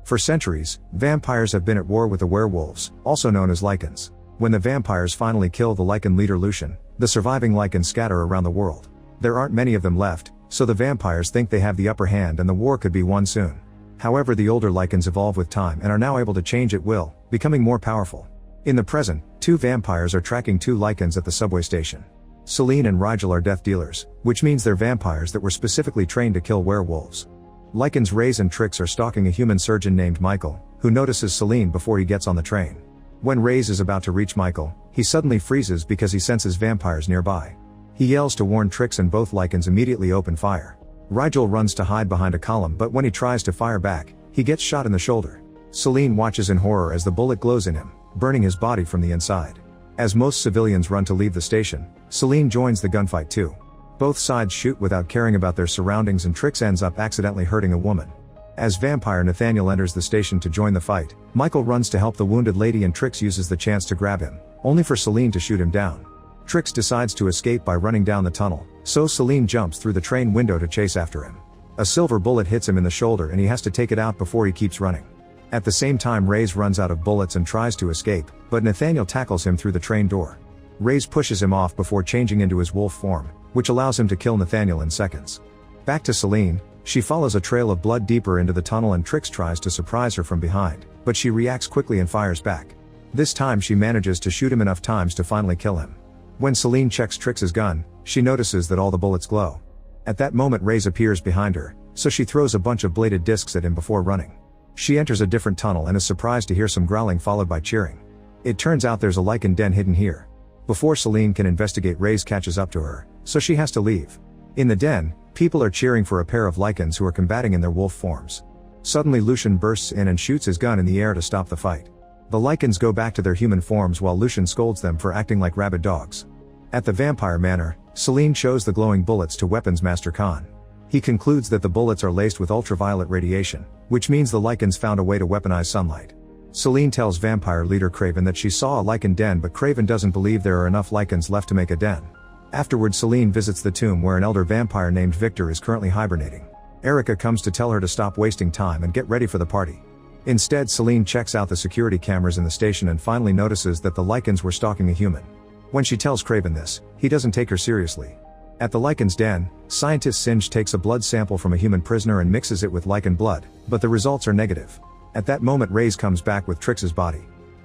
For centuries, vampires have been at war with the werewolves, also known as lycans. When the vampires finally kill the lycan leader Lucian, the surviving lycans scatter around the world. There aren't many of them left, so the vampires think they have the upper hand and the war could be won soon. However, the older lycans evolve with time and are now able to change at will, becoming more powerful. In the present, two vampires are tracking two lycans at the subway station. Celine and Rigel are death dealers, which means they're vampires that were specifically trained to kill werewolves. Lycans Reyes and Trix are stalking a human surgeon named Michael, who notices Celine before he gets on the train. When Reyes is about to reach Michael, he suddenly freezes because he senses vampires nearby. He yells to warn Trix and both lycans immediately open fire. Rigel runs to hide behind a column, but when he tries to fire back, he gets shot in the shoulder. Celine watches in horror as the bullet glows in him, burning his body from the inside. As most civilians run to leave the station, Celine joins the gunfight too. Both sides shoot without caring about their surroundings and Trix ends up accidentally hurting a woman. As vampire Nathaniel enters the station to join the fight, Michael runs to help the wounded lady and Trix uses the chance to grab him, only for Celine to shoot him down. Trix decides to escape by running down the tunnel, so Celine jumps through the train window to chase after him. A silver bullet hits him in the shoulder and he has to take it out before he keeps running. At the same time, Reyes runs out of bullets and tries to escape, but Nathaniel tackles him through the train door. Reyes pushes him off before changing into his wolf form, which allows him to kill Nathaniel in seconds. Back to Celine, she follows a trail of blood deeper into the tunnel and Trix tries to surprise her from behind, but she reacts quickly and fires back. This time she manages to shoot him enough times to finally kill him. When Celine checks Trix's gun, she notices that all the bullets glow. At that moment Reyes appears behind her, so she throws a bunch of bladed discs at him before running. She enters a different tunnel and is surprised to hear some growling followed by cheering. It turns out there's a lycan den hidden here. Before Celine can investigate, Reyes catches up to her, so she has to leave. In the den, people are cheering for a pair of lycans who are combating in their wolf forms. Suddenly Lucian bursts in and shoots his gun in the air to stop the fight. The lycans go back to their human forms while Lucian scolds them for acting like rabid dogs. At the vampire manor, Celine shows the glowing bullets to Weapons Master Khan. He concludes that the bullets are laced with ultraviolet radiation, which means the lycans found a way to weaponize sunlight. Celine tells vampire leader Craven that she saw a lycan den, but Craven doesn't believe there are enough lycans left to make a den. Afterward, Celine visits the tomb where an elder vampire named Victor is currently hibernating. Erica comes to tell her to stop wasting time and get ready for the party. Instead, Celine checks out the security cameras in the station and finally notices that the lycans were stalking a human. When she tells Craven this, he doesn't take her seriously. At the lycan's den, scientist Singe takes a blood sample from a human prisoner and mixes it with lycan blood, but the results are negative. At that moment, Reyes comes back with Trix's body.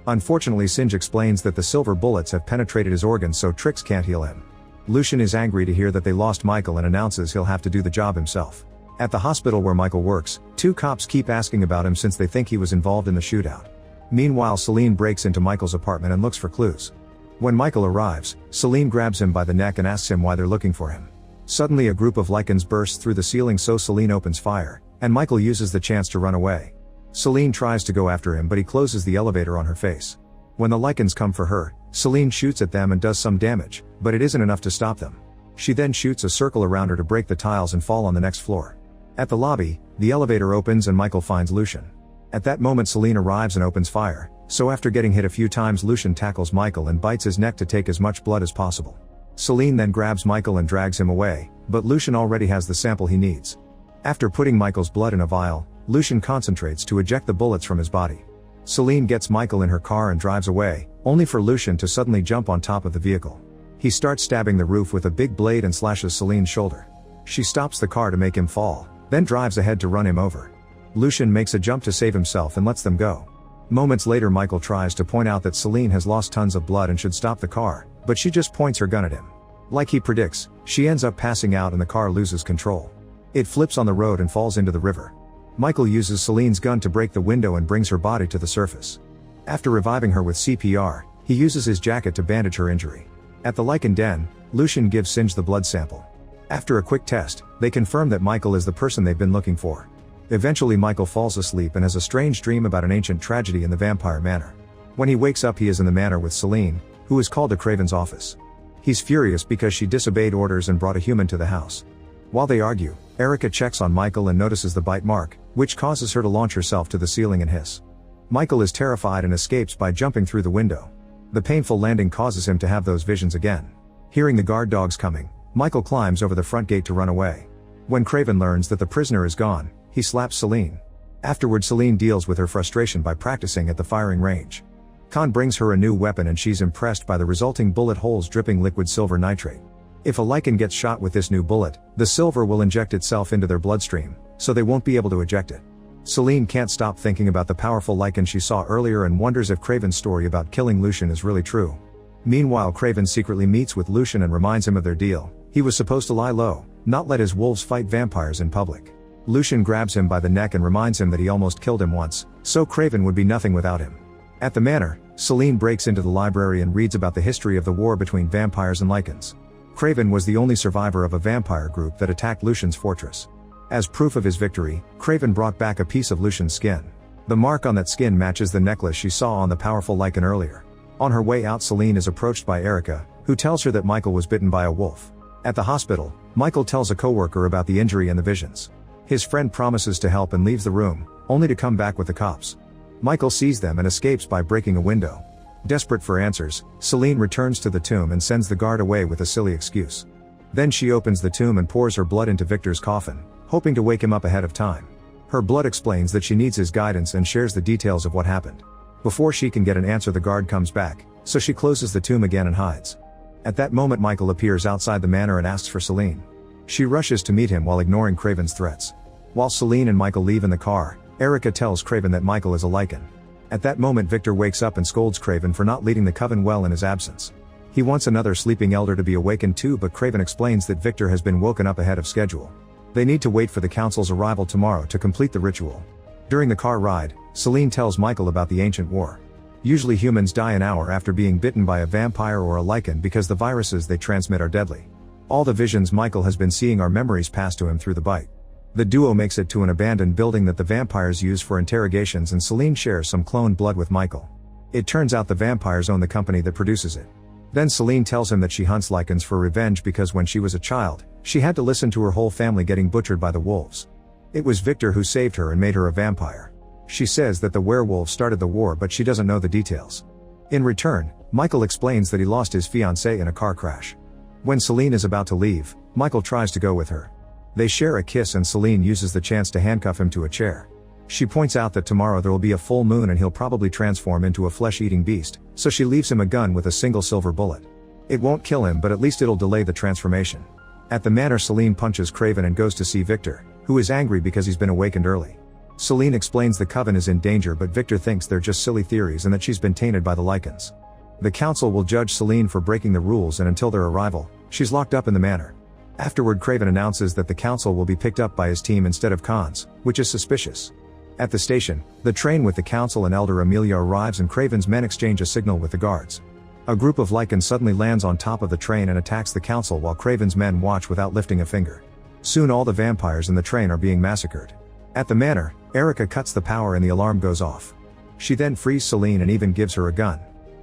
Unfortunately, Singe explains that the silver bullets have penetrated his organs, so Trix can't heal him. Lucian is angry to hear that they lost Michael and announces he'll have to do the job himself. At the hospital where Michael works, two cops keep asking about him since they think he was involved in the shootout. Meanwhile, Celine breaks into Michael's apartment and looks for clues. When Michael arrives, Celine grabs him by the neck and asks him why they're looking for him. Suddenly a group of lycans bursts through the ceiling, so Celine opens fire, and Michael uses the chance to run away. Celine tries to go after him, but he closes the elevator on her face. When the lycans come for her, Celine shoots at them and does some damage, but it isn't enough to stop them. She then shoots a circle around her to break the tiles and fall on the next floor. At the lobby, the elevator opens and Michael finds Lucian. At that moment, Celine arrives and opens fire, so after getting hit a few times, Lucian tackles Michael and bites his neck to take as much blood as possible. Celine then grabs Michael and drags him away, but Lucian already has the sample he needs. After putting Michael's blood in a vial, Lucian concentrates to eject the bullets from his body. Celine gets Michael in her car and drives away, only for Lucian to suddenly jump on top of the vehicle. He starts stabbing the roof with a big blade and slashes Celine's shoulder. She stops the car to make him fall, then drives ahead to run him over. Lucian makes a jump to save himself and lets them go. Moments later, Michael tries to point out that Celine has lost tons of blood and should stop the car, but she just points her gun at him. Like he predicts, she ends up passing out and the car loses control. It flips on the road and falls into the river. Michael uses Celine's gun to break the window and brings her body to the surface. After reviving her with CPR, he uses his jacket to bandage her injury. At the lycan den, Lucian gives Singe the blood sample. After a quick test, they confirm that Michael is the person they've been looking for. Eventually, Michael falls asleep and has a strange dream about an ancient tragedy in the vampire manor. When he wakes up, he is in the manor with Celine, who is called to Craven's office. He's furious because she disobeyed orders and brought a human to the house. While they argue, Erica checks on Michael and notices the bite mark, which causes her to launch herself to the ceiling and hiss. Michael is terrified and escapes by jumping through the window. The painful landing causes him to have those visions again. Hearing the guard dogs coming, Michael climbs over the front gate to run away. When Craven learns that the prisoner is gone, he slaps Celine. Afterward, Celine deals with her frustration by practicing at the firing range. Khan brings her a new weapon and she's impressed by the resulting bullet holes dripping liquid silver nitrate. If a lichen gets shot with this new bullet, the silver will inject itself into their bloodstream, so they won't be able to eject it. Celine can't stop thinking about the powerful lichen she saw earlier and wonders if Craven's story about killing Lucien is really true. Meanwhile, Craven secretly meets with Lucien and reminds him of their deal. He was supposed to lie low, not let his wolves fight vampires in public. Lucien grabs him by the neck and reminds him that he almost killed him once, so Craven would be nothing without him. At the manor, Celine breaks into the library and reads about the history of the war between vampires and lichens. Craven was the only survivor of a vampire group that attacked Lucien's fortress. As proof of his victory, Craven brought back a piece of Lucien's skin. The mark on that skin matches the necklace she saw on the powerful lichen earlier. On her way out, Celine is approached by Erica, who tells her that Michael was bitten by a wolf. At the hospital, Michael tells a coworker about the injury and the visions. His friend promises to help and leaves the room, only to come back with the cops. Michael sees them and escapes by breaking a window. Desperate for answers, Celine returns to the tomb and sends the guard away with a silly excuse. Then she opens the tomb and pours her blood into Victor's coffin, hoping to wake him up ahead of time. Her blood explains that she needs his guidance and shares the details of what happened. Before she can get an answer, the guard comes back, so she closes the tomb again and hides. At that moment, Michael appears outside the manor and asks for Celine. She rushes to meet him while ignoring Craven's threats. While Celine and Michael leave in the car, Erica tells Craven that Michael is a lichen. At that moment, Victor wakes up and scolds Craven for not leading the coven well in his absence. He wants another sleeping elder to be awakened too, but Craven explains that Victor has been woken up ahead of schedule. They need to wait for the council's arrival tomorrow to complete the ritual. During the car ride, Celine tells Michael about the ancient war. Usually humans die an hour after being bitten by a vampire or a lichen because the viruses they transmit are deadly. All the visions Michael has been seeing are memories passed to him through the bite. The duo makes it to an abandoned building that the vampires use for interrogations, and Celine shares some cloned blood with Michael. It turns out the vampires own the company that produces it. Then Celine tells him that she hunts lichens for revenge because when she was a child, she had to listen to her whole family getting butchered by the wolves. It was Victor who saved her and made her a vampire. She says that the werewolves started the war, but she doesn't know the details. In return, Michael explains that he lost his fiancée in a car crash. When Celine is about to leave, Michael tries to go with her. They share a kiss and Celine uses the chance to handcuff him to a chair. She points out that tomorrow there will be a full moon and he'll probably transform into a flesh-eating beast, so she leaves him a gun with a single silver bullet. It won't kill him, but at least it'll delay the transformation. At the manor, Celine punches Craven and goes to see Victor, who is angry because he's been awakened early. Celine explains the coven is in danger, but Victor thinks they're just silly theories and that she's been tainted by the lichens. The council will judge Celine for breaking the rules, and until their arrival, she's locked up in the manor. Afterward, Craven announces that the council will be picked up by his team instead of Khan's, which is suspicious. At the station, the train with the council and Elder Amelia arrives and Craven's men exchange a signal with the guards. A group of lichens suddenly lands on top of the train and attacks the council while Craven's men watch without lifting a finger. Soon all the vampires in the train are being massacred. At the manor, Erica cuts the power and the alarm goes off. She then frees Celine and even gives her a gun.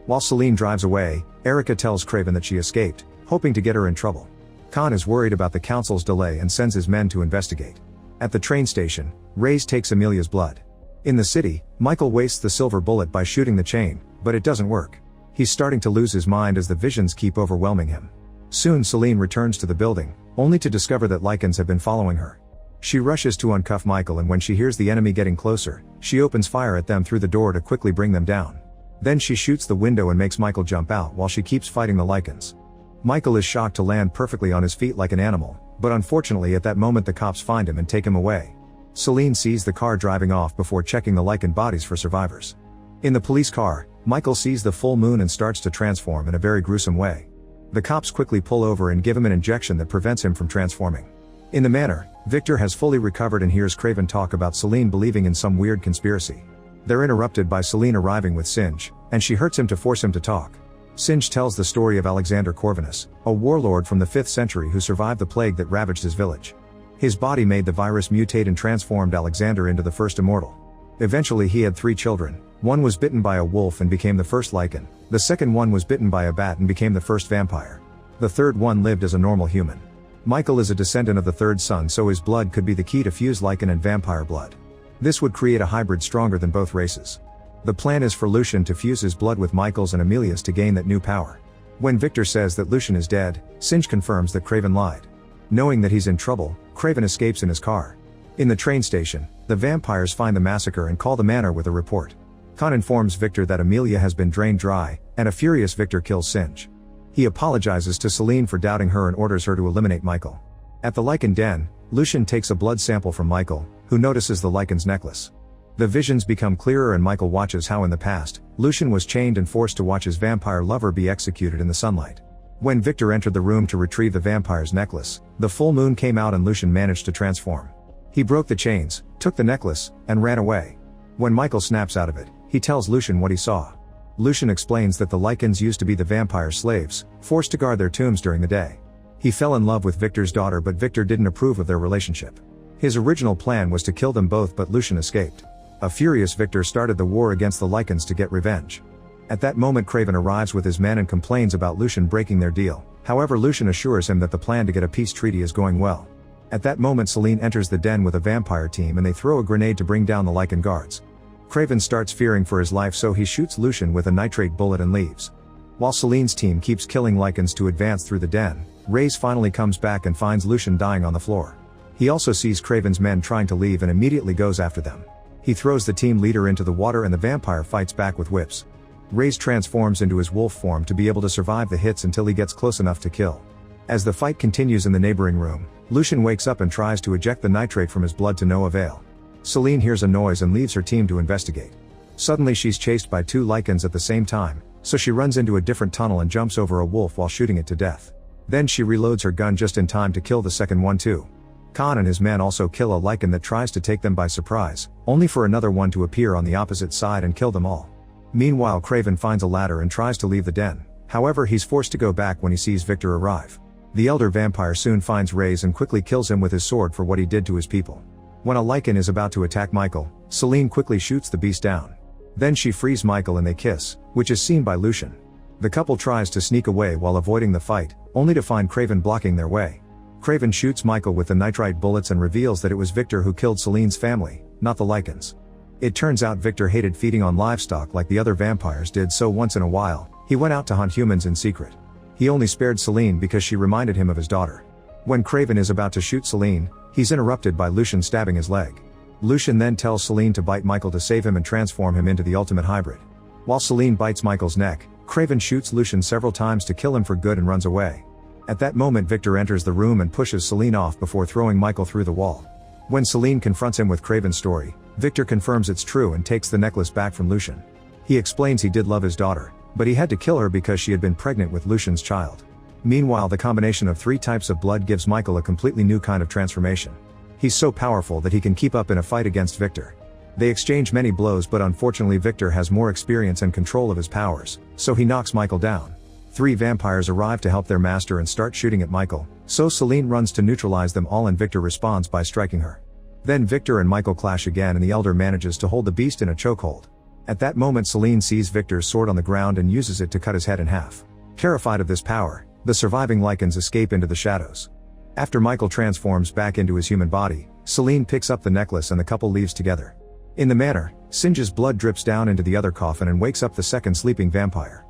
While Celine drives away, Erica tells Craven that she escaped, hoping to get her in trouble. Khan is worried about the council's delay and sends his men to investigate. At the train station, Reyes takes Amelia's blood. In the city, Michael wastes the silver bullet by shooting the chain, but it doesn't work. He's starting to lose his mind as the visions keep overwhelming him. Soon Celine returns to the building, only to discover that lichens have been following her. She rushes to uncuff Michael, and when she hears the enemy getting closer, she opens fire at them through the door to quickly bring them down. Then she shoots the window and makes Michael jump out while she keeps fighting the lichens. Michael is shocked to land perfectly on his feet like an animal, but unfortunately at that moment the cops find him and take him away. Celine sees the car driving off before checking the lichen bodies for survivors. In the police car, Michael sees the full moon and starts to transform in a very gruesome way. The cops quickly pull over and give him an injection that prevents him from transforming. In the manor, Victor has fully recovered and hears Craven talk about Celine believing in some weird conspiracy. They're interrupted by Celine arriving with Singe, and she hurts him to force him to talk. Singe tells the story of Alexander Corvinus, a warlord from the 5th century who survived the plague that ravaged his village. His body made the virus mutate and transformed Alexander into the first immortal. Eventually he had 3 children. One was bitten by a wolf and became the first lichen. The second one was bitten by a bat and became the first vampire. The third one lived as a normal human. Michael is a descendant of the third son, so his blood could be the key to fuse lichen and vampire blood. This would create a hybrid stronger than both races. The plan is for Lucien to fuse his blood with Michael's and Amelia's to gain that new power. When Victor says that Lucien is dead, Singe confirms that Craven lied. Knowing that he's in trouble, Craven escapes in his car. In the train station, the vampires find the massacre and call the manor with a report. Khan informs Victor that Amelia has been drained dry, and a furious Victor kills Singe. He apologizes to Celine for doubting her and orders her to eliminate Michael. At the Lycan den, Lucian takes a blood sample from Michael, who notices the Lycan's necklace. The visions become clearer and Michael watches how in the past, Lucian was chained and forced to watch his vampire lover be executed in the sunlight. When Victor entered the room to retrieve the vampire's necklace, the full moon came out and Lucian managed to transform. He broke the chains, took the necklace, and ran away. When Michael snaps out of it, he tells Lucian what he saw. Lucian explains that the Lycans used to be the vampire slaves, forced to guard their tombs during the day. He fell in love with Victor's daughter but Victor didn't approve of their relationship. His original plan was to kill them both but Lucian escaped. A furious Victor started the war against the Lycans to get revenge. At that moment Craven arrives with his men and complains about Lucian breaking their deal, however Lucian assures him that the plan to get a peace treaty is going well. At that moment Celine enters the den with a vampire team and they throw a grenade to bring down the Lycan guards. Craven starts fearing for his life so he shoots Lucian with a nitrate bullet and leaves. While Celine's team keeps killing Lycans to advance through the den, Reyes finally comes back and finds Lucian dying on the floor. He also sees Craven's men trying to leave and immediately goes after them. He throws the team leader into the water and the vampire fights back with whips. Reyes transforms into his wolf form to be able to survive the hits until he gets close enough to kill. As the fight continues in the neighboring room, Lucian wakes up and tries to eject the nitrate from his blood to no avail. Celine hears a noise and leaves her team to investigate. Suddenly she's chased by two Lycans at the same time, so she runs into a different tunnel and jumps over a wolf while shooting it to death. Then she reloads her gun just in time to kill the second one too. Khan and his men also kill a Lycan that tries to take them by surprise, only for another one to appear on the opposite side and kill them all. Meanwhile Craven finds a ladder and tries to leave the den, however he's forced to go back when he sees Victor arrive. The elder vampire soon finds Reyes and quickly kills him with his sword for what he did to his people. When a Lycan is about to attack Michael, Celine quickly shoots the beast down. Then she frees Michael and they kiss, which is seen by Lucian. The couple tries to sneak away while avoiding the fight, only to find Craven blocking their way. Craven shoots Michael with the nitrite bullets and reveals that it was Victor who killed Celine's family, not the Lycans. It turns out Victor hated feeding on livestock like the other vampires did, so once in a while, he went out to hunt humans in secret. He only spared Celine because she reminded him of his daughter. When Craven is about to shoot Celine, he's interrupted by Lucian stabbing his leg. Lucian then tells Celine to bite Michael to save him and transform him into the ultimate hybrid. While Celine bites Michael's neck, Craven shoots Lucian several times to kill him for good and runs away. At that moment Victor enters the room and pushes Celine off before throwing Michael through the wall. When Celine confronts him with Craven's story, Victor confirms it's true and takes the necklace back from Lucian. He explains he did love his daughter, but he had to kill her because she had been pregnant with Lucian's child. Meanwhile the combination of 3 types of blood gives Michael a completely new kind of transformation. He's so powerful that he can keep up in a fight against Victor. They exchange many blows but unfortunately Victor has more experience and control of his powers, so he knocks Michael down. 3 vampires arrive to help their master and start shooting at Michael, so Celine runs to neutralize them all and Victor responds by striking her. Then Victor and Michael clash again and the elder manages to hold the beast in a chokehold. At that moment Celine sees Victor's sword on the ground and uses it to cut his head in half. Terrified of this power, the surviving Lycans escape into the shadows. After Michael transforms back into his human body, Celine picks up the necklace and the couple leaves together. In the manor, Singe's blood drips down into the other coffin and wakes up the second sleeping vampire.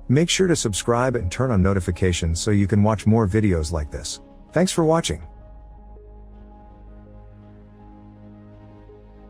Make sure to subscribe and turn on notifications so you can watch more videos like this. Thanks for watching.